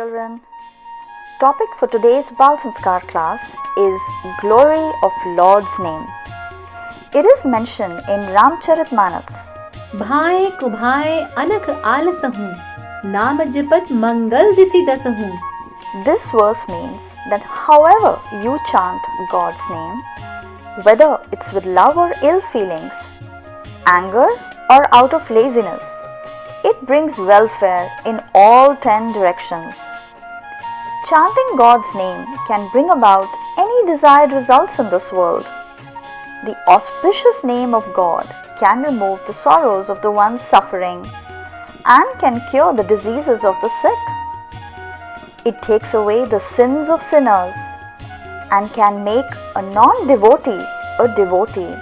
children. Topic for today's Bal Sanskar class is Glory of Lord's Name. It is mentioned in Ramcharitmanas. भाए कुभाए अनख आलसहूँ नाम जपत मंगल दिसि दसहूँ. This verse means that however you chant God's name, whether it's with love or ill feelings, anger or out of laziness, it brings welfare in all 10 directions. Chanting God's name can bring about any desired results in this world. The auspicious name of God can remove the sorrows of the ones suffering and can cure the diseases of the sick. It takes away the sins of sinners and can make a non-devotee a devotee.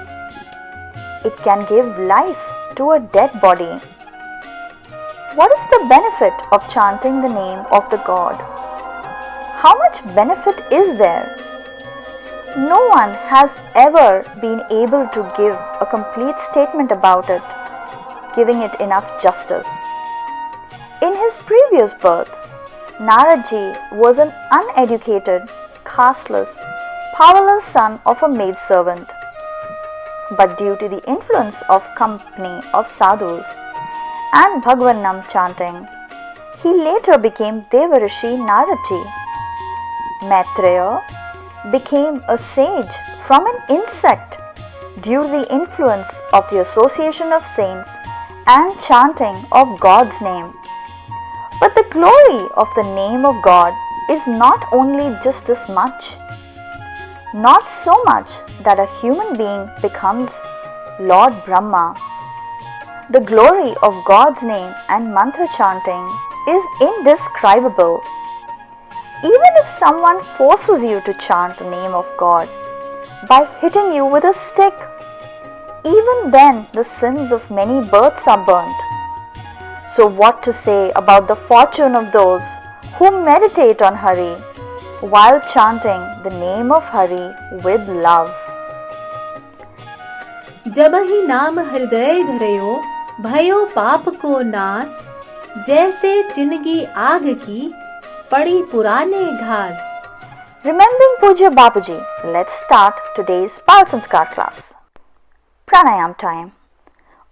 It can give life to a dead body. What is the benefit of chanting the name of the God? How much benefit is there? No one has ever been able to give a complete statement about it, giving it enough justice. In his previous birth, Naradji was an uneducated, casteless, powerless son of a maidservant. But due to the influence of company of sadhus and Bhagwan Nam chanting, he later became Devarishi Naradji. Maitreya became a sage from an insect due to the influence of the association of saints and chanting of God's name. But the glory of the name of God is not only just this much, not so much that a human being becomes Lord Brahma. The glory of God's name and mantra chanting is indescribable. Even if someone forces you to chant the name of God by hitting you with a stick, even then the sins of many births are burnt. So what to say about the fortune of those who meditate on Hari while chanting the name of Hari with love? जब ही नाम हृदय धरयो भयो पाप को नाश, जैसे चिनगी आग की पड़ी पुराने घास. Remembering Pujya Bapuji, let's start today's Bal Sanskar class. Pranayam time.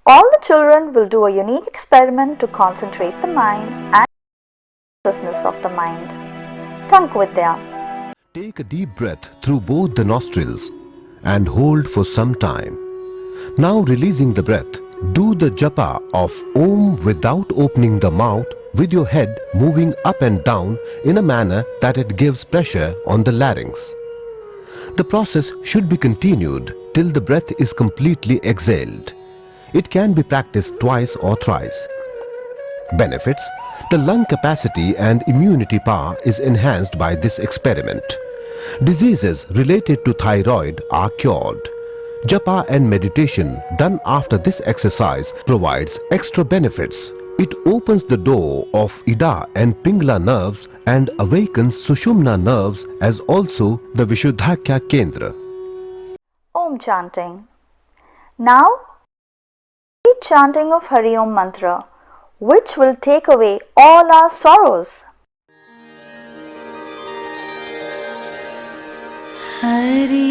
All the children will do a unique experiment to concentrate the mind and consciousness of the mind. Tank Vidya. Take a deep breath through both the nostrils and hold for some time. Now releasing the breath, do the japa of Om without opening the mouth, with your head moving up and down in a manner that it gives pressure on the larynx. The process should be continued till the breath is completely exhaled. It can be practiced twice or thrice. Benefits: the lung capacity and immunity power is enhanced by this experiment. Diseases related to thyroid are cured. Japa and meditation done after this exercise provides extra benefits. It opens the door of Ida and Pingla nerves and awakens Sushumna nerves as also the Vishuddhakya Kendra. Om chanting. Now, chanting of Hari Om mantra, which will take away all our sorrows. Hari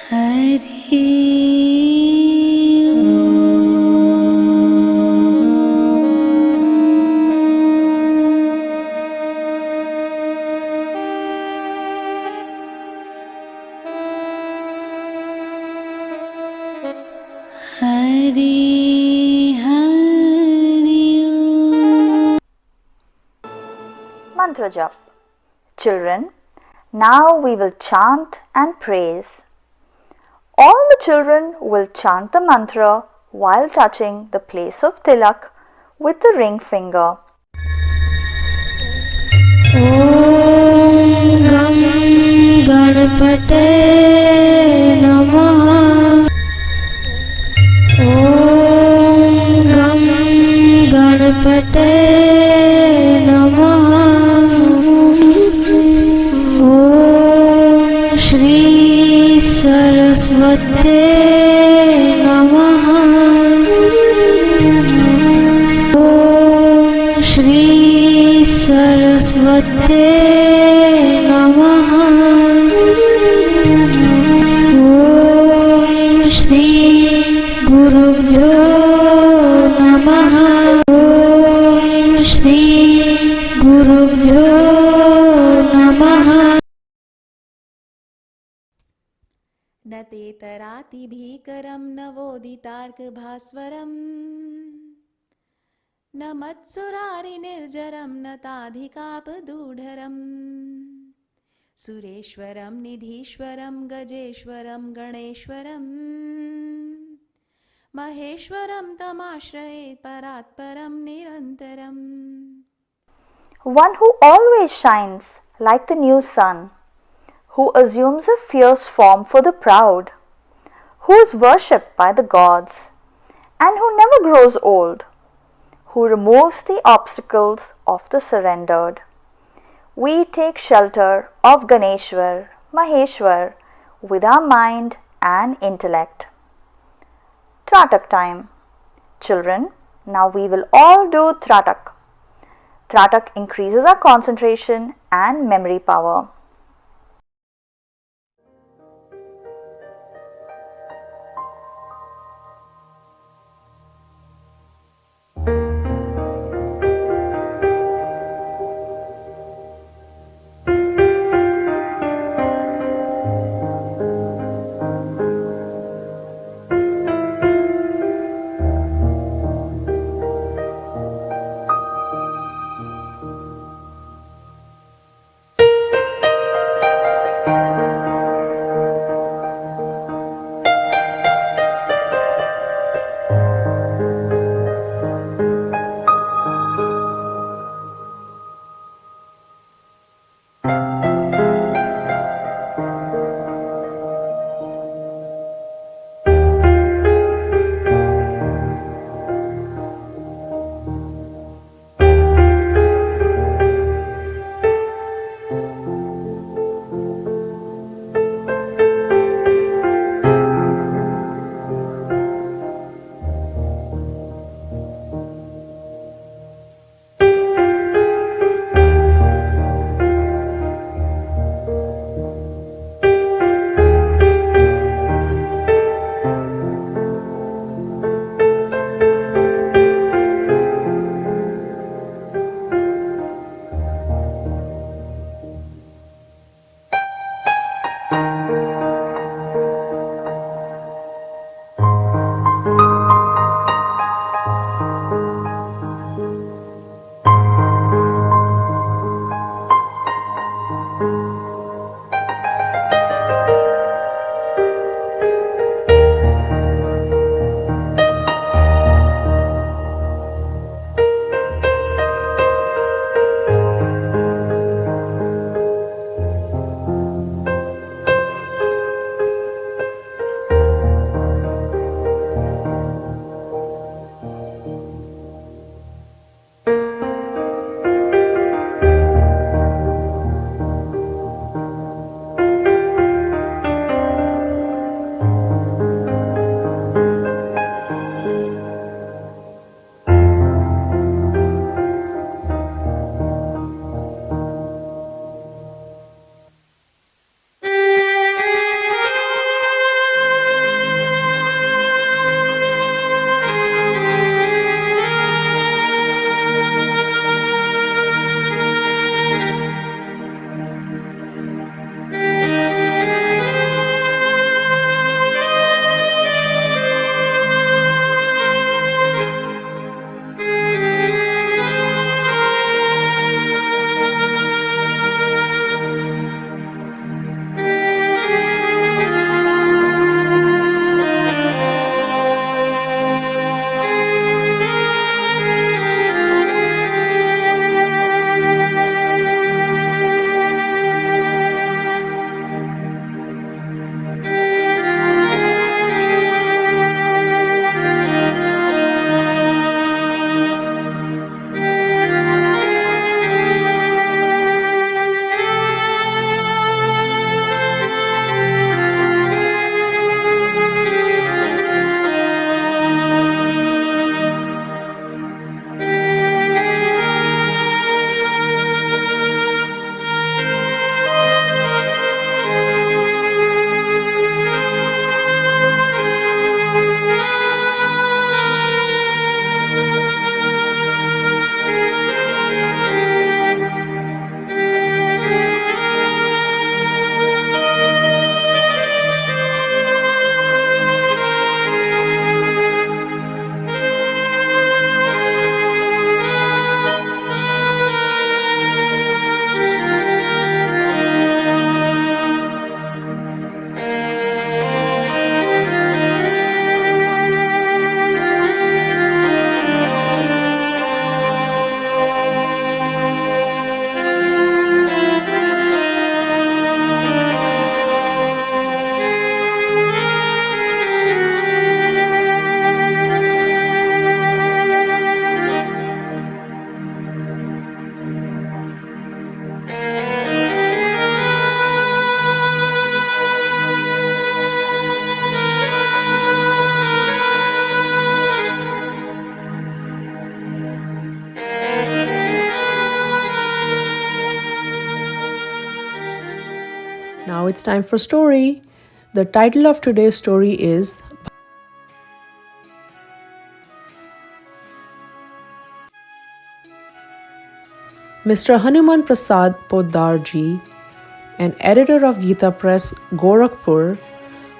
Hari Mantra Jap. Children, now we will chant and praise. All the children will chant the mantra while touching the place of tilak with the ring finger. Om Gam Ganapate Namaha. Om Gam Ganapate Namaha. Om Shri Saraswate Namaha. Om Shri Saraswate Namaha. Om Shri Gurubhyo Namaha. Om Shri Gurubhyo Namaha. न ते तराति भीकरं नवोदितार्कभास्वरम् न मत्सुरारिनिर्जरं न ताधिकापदूढरम् सुरेश्वरं निधीश्वरं गजेश्वरं गणेश्वरं महेश्वरं तमाश्रये परात्परं निरन्तरम्. One who always shines like the new sun, who assumes a fierce form for the proud, who is worshipped by the gods, and who never grows old, who removes the obstacles of the surrendered. We take shelter of Ganeshwar, Maheshwar with our mind and intellect. Tratak time. Children, now we will all do Tratak. Tratak increases our concentration and memory power. it's time for story. The title of today's story is Mr. Hanuman Prasad Poddarji, an editor of Gita Press, Gorakhpur,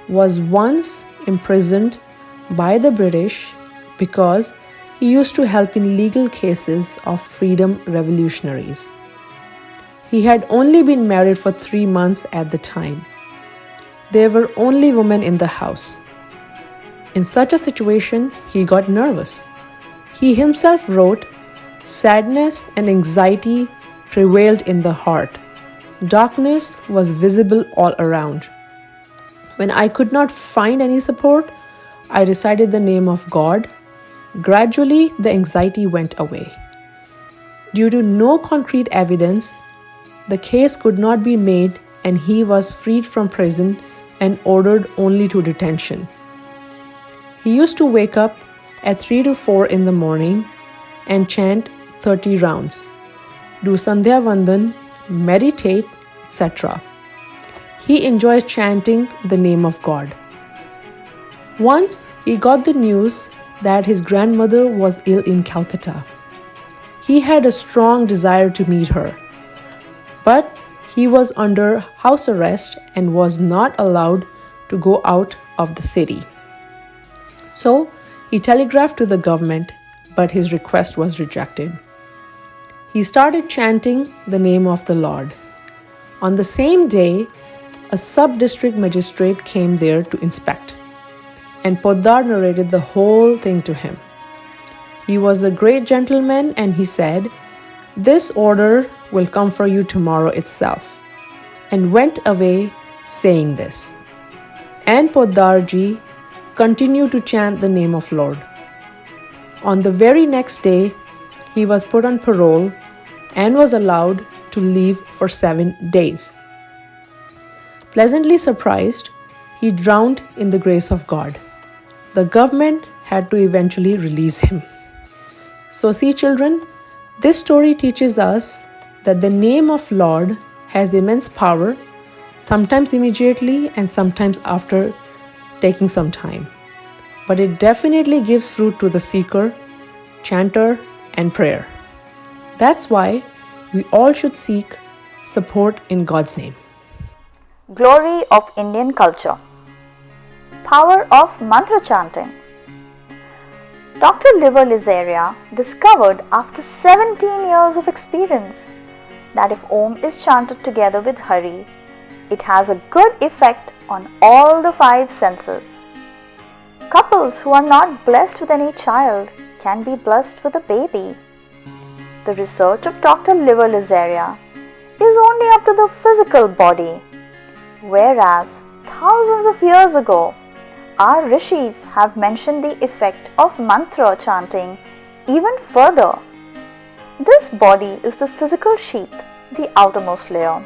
was once imprisoned by the British because he used to help in legal cases of freedom revolutionaries. He had only been married for 3 months at the time. There were only women in the house. In such a situation, he got nervous. He himself wrote, "Sadness and anxiety prevailed in the heart. Darkness was visible all around. When I could not find any support, I recited the name of God. Gradually, the anxiety went away. Due to no concrete evidence, the case could not be made and he was freed from prison and ordered only to detention. He used to wake up at 3 to 4 in the morning and chant 30 rounds, do Sandhya Vandan, meditate, etc. He enjoys chanting the name of God. Once he got the news that his grandmother was ill in Calcutta. He had a strong desire to meet her, but he was under house arrest and was not allowed to go out of the city. So he telegraphed to the government, but his request was rejected. He started chanting the name of the Lord. On the same day, a sub-district magistrate came there to inspect, and Poddar narrated the whole thing to him. He was a great gentleman and he said, "This order will come for you tomorrow itself," and went away saying this. And Poddarji continued to chant the name of Lord. On the very next day, he was put on parole and was allowed to leave for 7 days. Pleasantly surprised, he drowned in the grace of God. The government had to eventually release him. So see children, this story teaches us that the name of Lord has immense power, sometimes immediately and sometimes after taking some time. But it definitely gives fruit to the seeker, chanter, and prayer. That's why we all should seek support in God's name. Glory of Indian culture. Power of mantra chanting. Dr. Liver Lizaria discovered after 17 years of experience that if Om is chanted together with Hari, it has a good effect on all the 5 senses. Couples who are not blessed with any child can be blessed with a baby. The research of Dr. Liver Lizaria is only up to the physical body, whereas thousands of years ago, our rishis have mentioned the effect of mantra chanting even further. This body is the physical sheath, the outermost layer.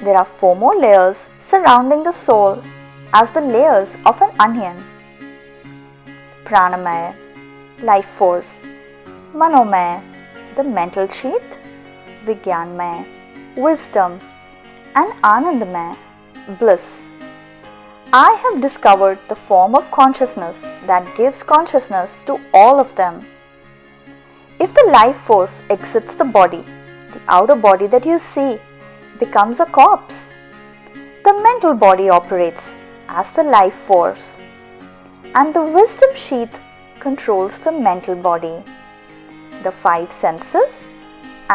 There are 4 more layers surrounding the soul as the layers of an onion. Pranamaya, life force. Manomaya, the mental sheath. Vigyanmaya, wisdom. And Anandamaya, bliss. I have discovered the form of consciousness that gives consciousness to all of them. If the life force exits the body, the outer body that you see becomes a corpse. The mental body operates as the life force, and the wisdom sheath controls the mental body. The 5 senses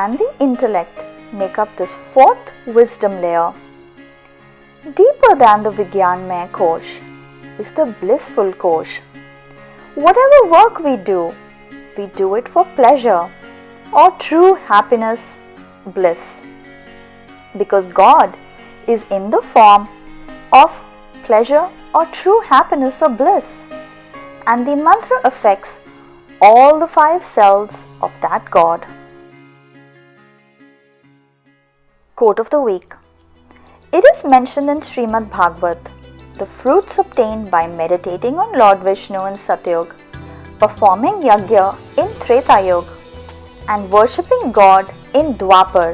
and the intellect make up this 4th wisdom layer. Deeper than the Vigyanmaya Kosh is the blissful Kosh. Whatever work we do it for pleasure or true happiness, bliss. Because God is in the form of pleasure or true happiness or bliss, and the mantra affects all the 5 cells of that God. Quote of the week. It is mentioned in Srimad Bhagwat, the fruits obtained by meditating on Lord Vishnu in Satyug, performing Yajna in Treta Yuga, and worshipping God in Dwapar.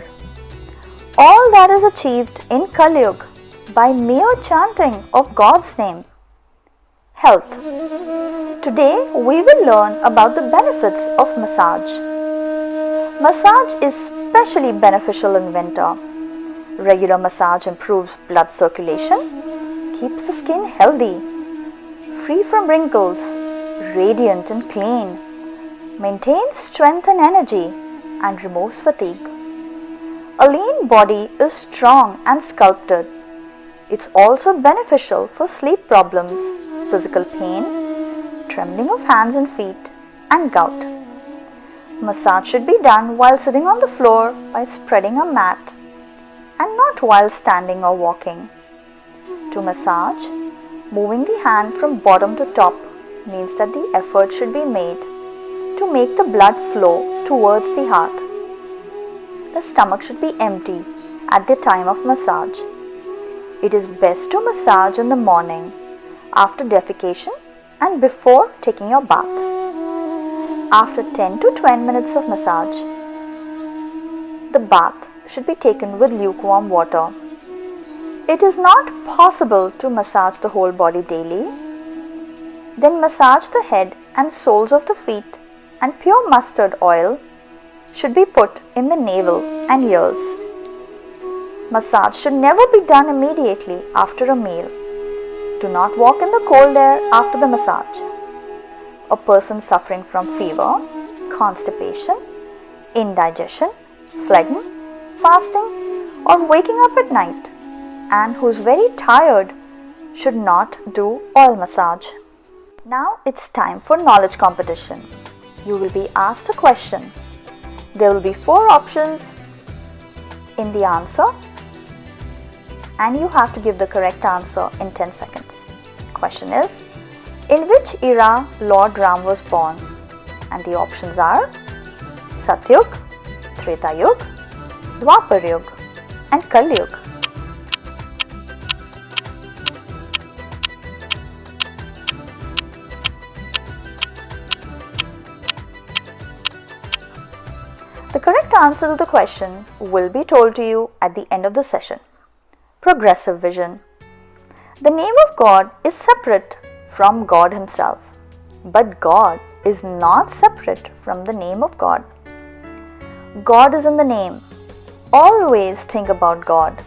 All that is achieved in Kali Yuga by mere chanting of God's name. Health. Today we will learn about the benefits of massage. Massage is especially beneficial in winter. Regular massage improves blood circulation, keeps the skin healthy, free from wrinkles, radiant and clean, maintains strength and energy, and removes fatigue. A lean body is strong and sculpted. It's also beneficial for sleep problems, physical pain, trembling of hands and feet, and gout. Massage should be done while sitting on the floor by spreading a mat and not while standing or walking. To massage, moving the hand from bottom to top means that the effort should be made to make the blood flow towards the heart. The stomach should be empty at the time of massage. It is best to massage in the morning, after defecation and before taking your bath. After 10 to 20 minutes of massage, the bath should be taken with lukewarm water. It is not possible to massage the whole body daily. Then massage the head and soles of the feet, and pure mustard oil should be put in the navel and ears. Massage should never be done immediately after a meal. Do not walk in the cold air after the massage. A person suffering from fever, constipation, indigestion, phlegm, fasting, or waking up at night, and who is very tired should not do oil massage. Now it's time for knowledge competition. You will be asked a question. There will be 4 options in the answer, and you have to give the correct answer in 10 seconds. Question is, in which era Lord Ram was born? And the options are Satyug, Treta Yug, Dwapar Yug, and Kali Yug. The correct answer to the question will be told to you at the end of the session. Progressive vision. The name of God is separate from God Himself, but God is not separate from the name of God. God is in the name. Always think about God.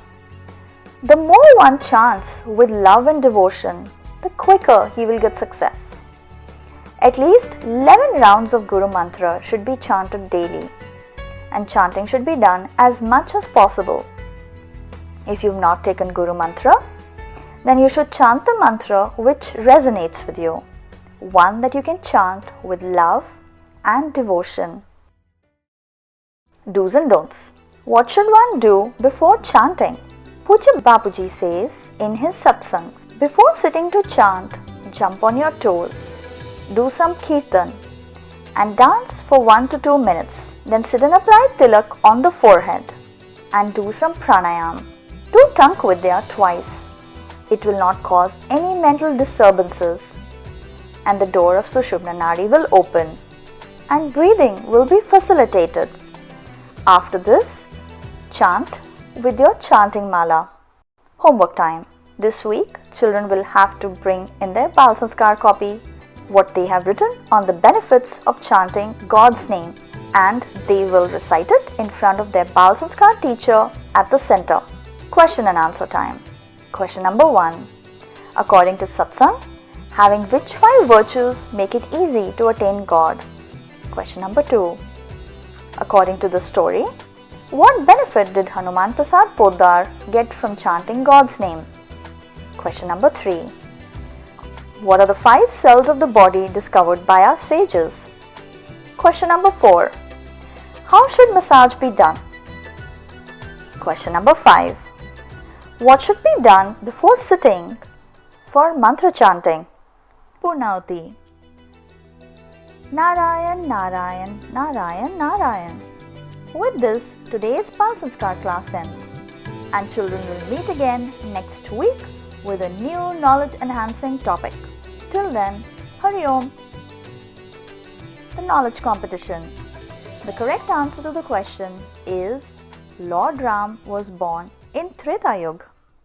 The more one chants with love and devotion, the quicker he will get success. At least 11 rounds of Guru Mantra should be chanted daily, and chanting should be done as much as possible. If you have not taken Guru Mantra, then you should chant the mantra which resonates with you, one that you can chant with love and devotion. Do's and don'ts. What should one do before chanting? Pujya Bapuji says in his satsang, before sitting to chant, jump on your toes, do some kirtan, and dance for 1 to 2 minutes. Then sit and apply tilak on the forehead and do some pranayama. Do Tank Vidya twice. It will not cause any mental disturbances, and the door of Sushumna Nadi will open and breathing will be facilitated. After this, chant with your chanting mala. Homework time. This week, children will have to bring in their Bal Sanskar copy what they have written on the benefits of chanting God's name, and they will recite it in front of their Bal Sanskar teacher at the center. Question and answer time. Question number 1. According to Satsang, having which 5 virtues make it easy to attain God? Question number 2. According to the story, what benefit did Hanuman Prasad Poddar get from chanting God's name? Question number 3. What are the 5 cells of the body discovered by our sages? Question number 4. How should massage be done? Question number 5. What should be done before sitting for mantra chanting? Purnauti. Narayan, Narayan, Narayan, Narayan. With this, today's Bal Sanskar class ends, and children will meet again next week with a new knowledge-enhancing topic. Till then, Hari Om. The knowledge competition. The correct answer to the question is Lord Ram was born in Treta Yuga.